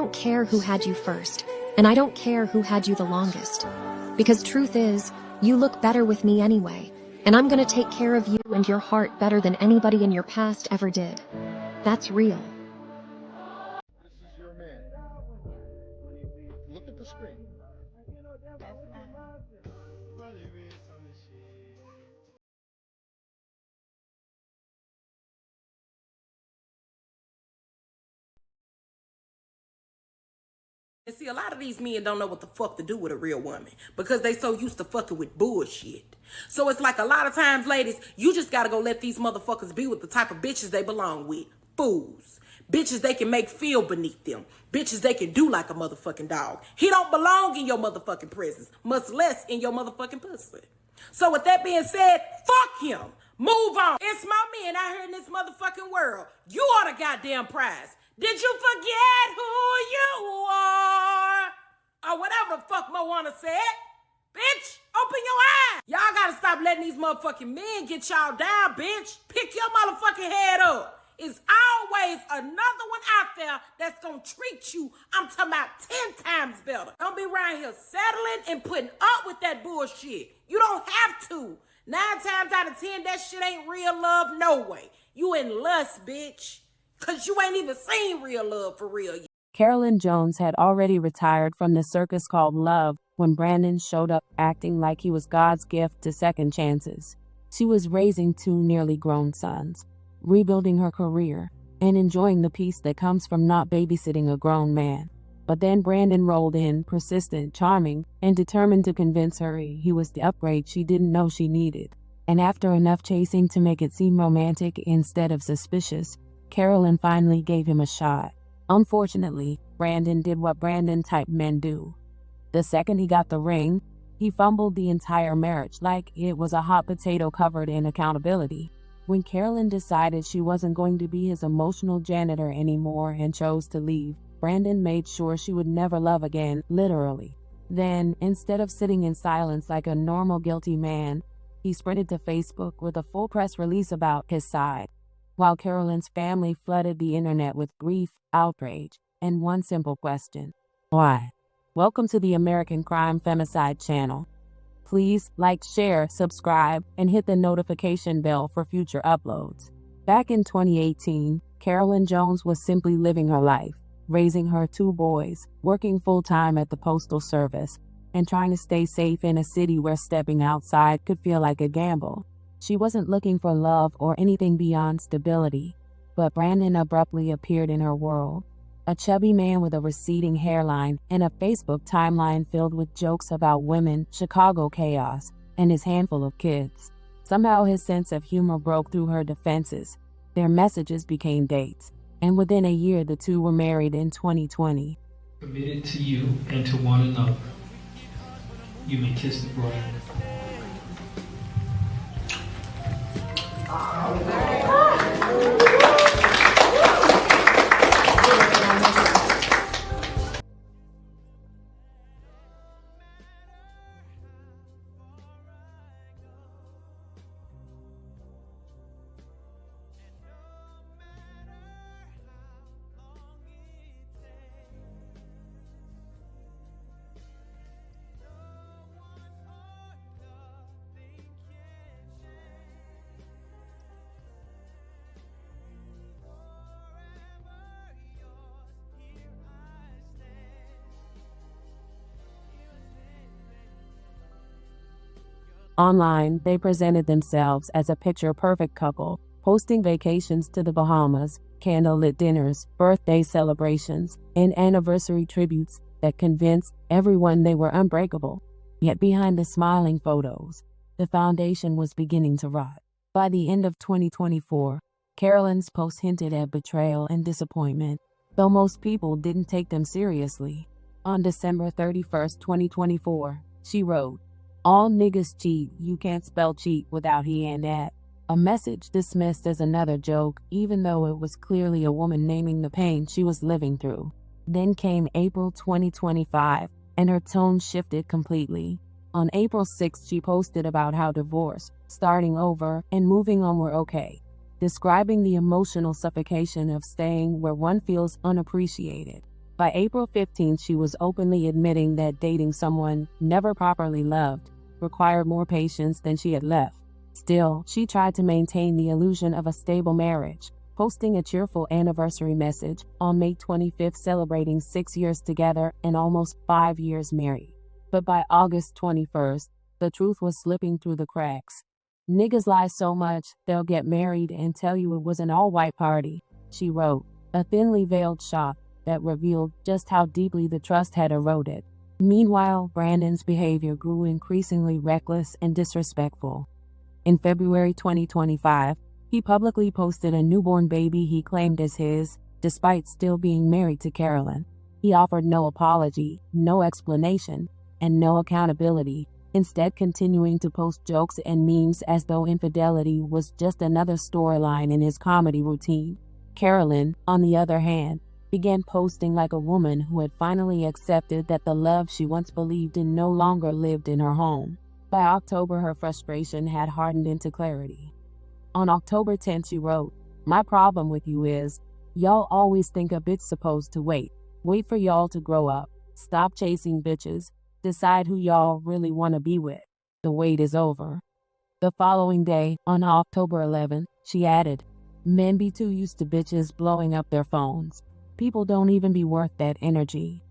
don't care who had you first, and I don't care who had you the longest. Because truth is, you look better with me anyway, and I'm gonna take care of you and your heart better than anybody in your past ever did. That's real. This is your man. Look at the screen. And see, a lot of these men don't know what the fuck to do with a real woman because they so used to fucking with bullshit. So it's like a lot of times, ladies, you just gotta go let these motherfuckers be with the type of bitches they belong with. Fools. Bitches they can make feel beneath them. Bitches they can do like a motherfucking dog. He don't belong in your motherfucking presence, much less in your motherfucking pussy. So with that being said, fuck him. Move on. It's my men out here in this motherfucking world. You are the goddamn prize. Did you forget who you are? Or whatever the fuck Moana said. Bitch, open your eyes. Y'all gotta stop letting these motherfucking men get y'all down, bitch. Pick your motherfucking head up. It's always another one out there that's gonna treat you, I'm talking about 10 times better. Don't be around here settling and putting up with that bullshit. You don't have to. 9 times out of 10, that shit ain't real love no way. You in lust, bitch. Cause you ain't even seen real love for real yet. Carolyn Jones had already retired from the circus called Love when Brandon showed up acting like he was God's gift to second chances. She was raising 2 nearly grown sons, rebuilding her career, and enjoying the peace that comes from not babysitting a grown man. But then Brandon rolled in, persistent, charming, and determined to convince her he was the upgrade she didn't know she needed. And after enough chasing to make it seem romantic instead of suspicious, Carolyn finally gave him a shot. Unfortunately, Brandon did what Brandon-type men do. The second he got the ring, he fumbled the entire marriage like it was a hot potato covered in accountability. When Carolyn decided she wasn't going to be his emotional janitor anymore and chose to leave, Brandon made sure she would never love again, literally. Then, instead of sitting in silence like a normal guilty man, he sprinted to Facebook with a full press release about his side. While Carolyn's family flooded the internet with grief, outrage, and one simple question: why? Welcome to the American Crime Femicide channel. Please like, share, subscribe, and hit the notification bell for future uploads. Back in 2018, Carolyn Jones was simply living her life, raising her 2 boys, working full-time at the Postal Service, and trying to stay safe in a city where stepping outside could feel like a gamble. She wasn't looking for love or anything beyond stability, but Brandon abruptly appeared in her world. A chubby man with a receding hairline and a Facebook timeline filled with jokes about women, Chicago chaos, and his handful of kids. Somehow his sense of humor broke through her defenses. Their messages became dates, and within a year the two were married in 2020. Committed to you and to one another. You may kiss the bride. Online, they presented themselves as a picture-perfect couple, hosting vacations to the Bahamas, candlelit dinners, birthday celebrations, and anniversary tributes that convinced everyone they were unbreakable. Yet behind the smiling photos, the foundation was beginning to rot. By the end of 2024, Carolyn's posts hinted at betrayal and disappointment, though most people didn't take them seriously. On December 31st, 2024, she wrote, "All niggas cheat, you can't spell cheat without he and that." A message dismissed as another joke, even though it was clearly a woman naming the pain she was living through. Then came April 2025, and her tone shifted completely. On April 6th, she posted about how divorce, starting over, and moving on were okay, describing the emotional suffocation of staying where one feels unappreciated. By April 15th, she was openly admitting that dating someone never properly loved required more patience than she had left. Still, she tried to maintain the illusion of a stable marriage, posting a cheerful anniversary message on May 25th celebrating 6 years together and almost 5 years married. But by August 21st, the truth was slipping through the cracks. "Niggas lie so much, they'll get married and tell you it was an all-white party," she wrote, a thinly veiled shock that revealed just how deeply the trust had eroded. Meanwhile, Brandon's behavior grew increasingly reckless and disrespectful. In February 2025, he publicly posted a newborn baby he claimed as his, despite still being married to Carolyn. He offered no apology, no explanation, and no accountability, instead continuing to post jokes and memes as though infidelity was just another storyline in his comedy routine. Carolyn, on the other hand, began posting like a woman who had finally accepted that the love she once believed in no longer lived in her home. By October, her frustration had hardened into clarity. On October 10th, she wrote, "My problem with you is, y'all always think a bitch's supposed to wait. Wait for y'all to grow up. Stop chasing bitches. Decide who y'all really want to be with. The wait is over." The following day, on October 11th, she added, "Men be too used to bitches blowing up their phones. People don't even be worth that energy."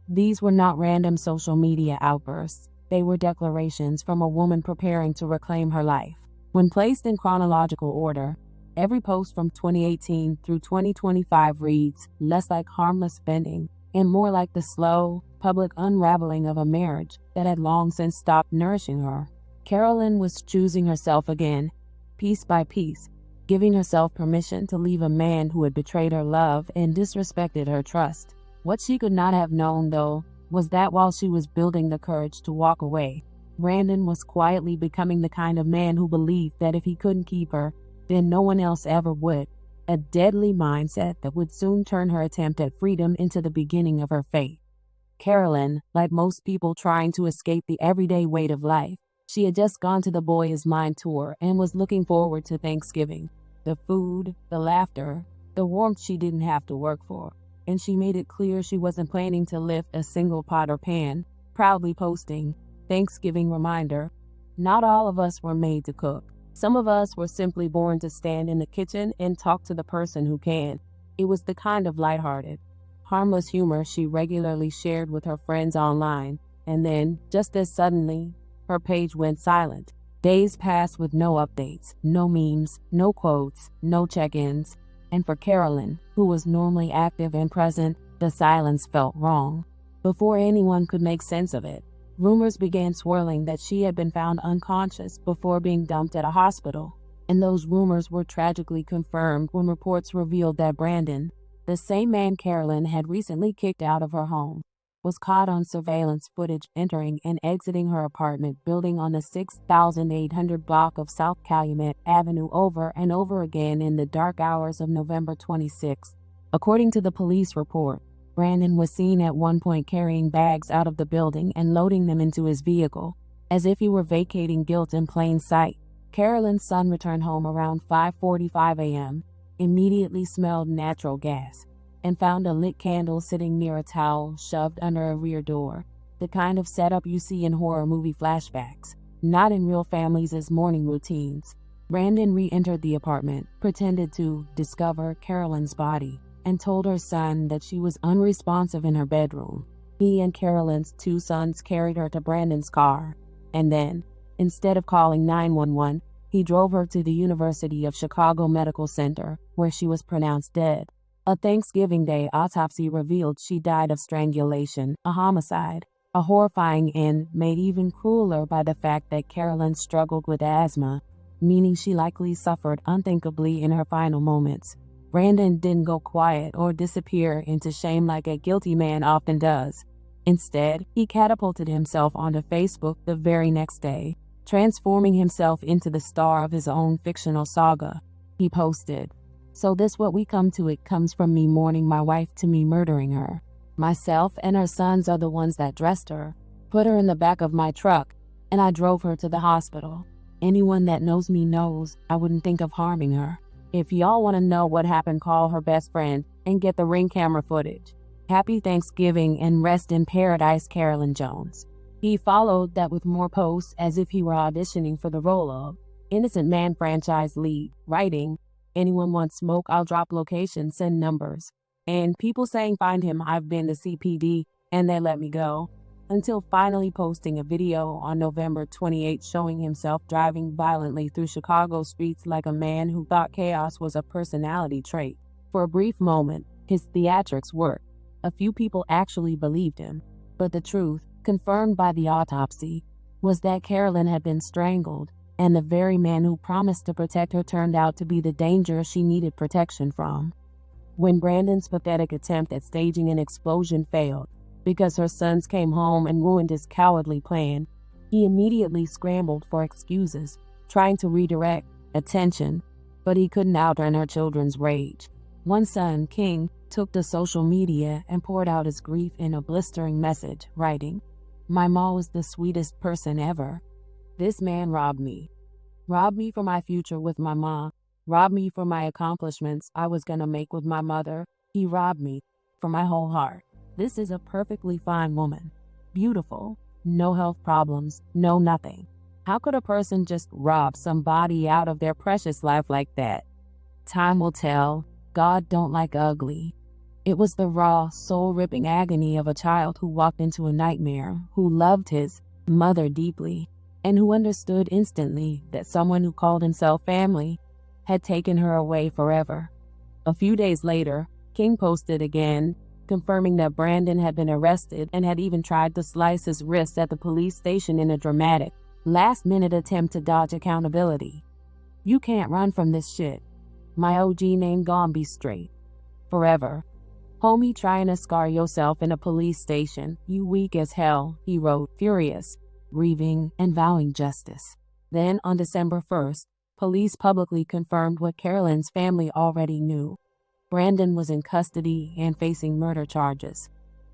These were not random social media outbursts. They were declarations from a woman preparing to reclaim her life. When placed in chronological order, every post from 2018 through 2025 reads less like harmless venting and more like the slow, public unraveling of a marriage that had long since stopped nourishing her. Carolyn was choosing herself again, piece by piece, giving herself permission to leave a man who had betrayed her love and disrespected her trust. What she could not have known, though, was that while she was building the courage to walk away, Brandon was quietly becoming the kind of man who believed that if he couldn't keep her, then no one else ever would. A deadly mindset that would soon turn her attempt at freedom into the beginning of her fate. Carolyn, like most people trying to escape the everyday weight of life, she had just gone to the Boy Is Mine tour and was looking forward to Thanksgiving. The food, the laughter, the warmth she didn't have to work for. And she made it clear she wasn't planning to lift a single pot or pan, proudly posting, "Thanksgiving reminder, not all of us were made to cook. Some of us were simply born to stand in the kitchen and talk to the person who can." It was the kind of lighthearted, harmless humor she regularly shared with her friends online, and then, just as suddenly, her page went silent. Days passed with no updates, no memes, no quotes, no check-ins. And for Carolyn, who was normally active and present, the silence felt wrong. Before anyone could make sense of it, rumors began swirling that she had been found unconscious before being dumped at a hospital. And those rumors were tragically confirmed when reports revealed that Brandon, the same man Carolyn had recently kicked out of her home, was caught on surveillance footage entering and exiting her apartment building on the 6,800 block of South Calumet Avenue over and over again in the dark hours of November 26. According to the police report, Brandon was seen at one point carrying bags out of the building and loading them into his vehicle, as if he were vacating guilt in plain sight. Carolyn's son returned home around 5:45 a.m., immediately smelled natural gas, and found a lit candle sitting near a towel shoved under a rear door, the kind of setup you see in horror movie flashbacks, not in real families' morning routines. Brandon re-entered the apartment, pretended to discover Carolyn's body, and told her son that she was unresponsive in her bedroom. He and Carolyn's two sons carried her to Brandon's car, and then, instead of calling 911, he drove her to the University of Chicago Medical Center, where she was pronounced dead. A Thanksgiving Day autopsy revealed she died of strangulation, a homicide, a horrifying end made even crueler by the fact that Carolyn struggled with asthma, meaning she likely suffered unthinkably in her final moments. Brandon didn't go quiet or disappear into shame like a guilty man often does. Instead, he catapulted himself onto Facebook the very next day, transforming himself into the star of his own fictional saga. He posted, "So this what we come to, it comes from me mourning my wife to me murdering her. Myself and her sons are the ones that dressed her, put her in the back of my truck, and I drove her to the hospital. Anyone that knows me knows I wouldn't think of harming her. If y'all want to know what happened, call her best friend and get the ring camera footage." Happy Thanksgiving and rest in paradise, Carolyn Jones. He followed that with more posts as if he were auditioning for the role of Innocent Man franchise lead, writing, "Anyone wants smoke, I'll drop location, send numbers." And people saying, "Find him, I've been to CPD, and they let me go." Until finally posting a video on November 28 showing himself driving violently through Chicago streets like a man who thought chaos was a personality trait. For a brief moment, his theatrics worked. A few people actually believed him. But the truth, confirmed by the autopsy, was that Carolyn had been strangled, and the very man who promised to protect her turned out to be the danger she needed protection from. When Brandon's pathetic attempt at staging an explosion failed, because her sons came home and ruined his cowardly plan, he immediately scrambled for excuses, trying to redirect attention, but he couldn't outrun her children's rage. One son, King, took to social media and poured out his grief in a blistering message, writing, "My ma was the sweetest person ever. This man robbed me. Robbed me for my future with my ma. Robbed me for my accomplishments I was gonna make with my mother. He robbed me for my whole heart. This is a perfectly fine woman. Beautiful. No health problems. No nothing. How could a person just rob somebody out of their precious life like that? Time will tell. God don't like ugly." It was the raw, soul-ripping agony of a child who walked into a nightmare, who loved his mother deeply, and who understood instantly that someone who called himself family had taken her away forever. A few days later, King posted again, confirming that Brandon had been arrested and had even tried to slice his wrists at the police station in a dramatic, last-minute attempt to dodge accountability. "You can't run from this shit. My OG name gon' be straight. Forever. Homie trying to scar yourself in a police station. You weak as hell," he wrote, furious, grieving, and vowing justice. Then, on December 1st, police publicly confirmed what Carolyn's family already knew. Brandon was in custody and facing murder charges.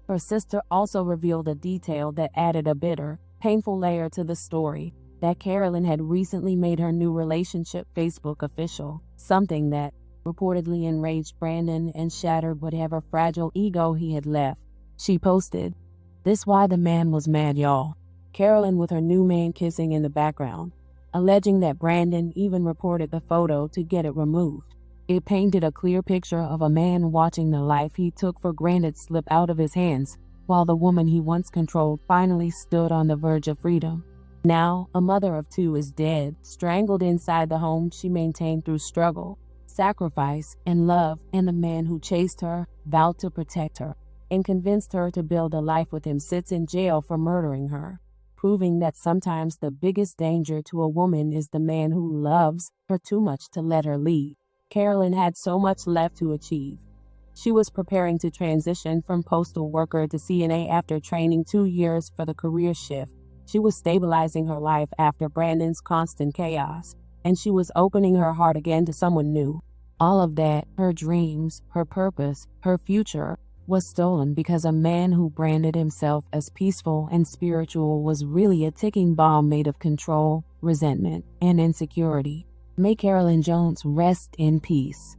Her sister also revealed a detail that added a bitter, painful layer to the story, that Carolyn had recently made her new relationship Facebook official, something that reportedly enraged Brandon and shattered whatever fragile ego he had left. She posted, "This why the man was mad, y'all." Carolyn with her new man kissing in the background, alleging that Brandon even reported the photo to get it removed. It painted a clear picture of a man watching the life he took for granted slip out of his hands, while the woman he once controlled finally stood on the verge of freedom. Now, a mother of two is dead, strangled inside the home she maintained through struggle, sacrifice, and love, and the man who chased her, vowed to protect her, and convinced her to build a life with him sits in jail for murdering her, proving that sometimes the biggest danger to a woman is the man who loves her too much to let her lead. Carolyn had so much left to achieve. She was preparing to transition from postal worker to CNA after training 2 years for the career shift. She was stabilizing her life after Brandon's constant chaos, and she was opening her heart again to someone new. All of that, her dreams, her purpose, her future, was stolen because a man who branded himself as peaceful and spiritual was really a ticking bomb made of control, resentment, and insecurity. May Carolyn Jones rest in peace.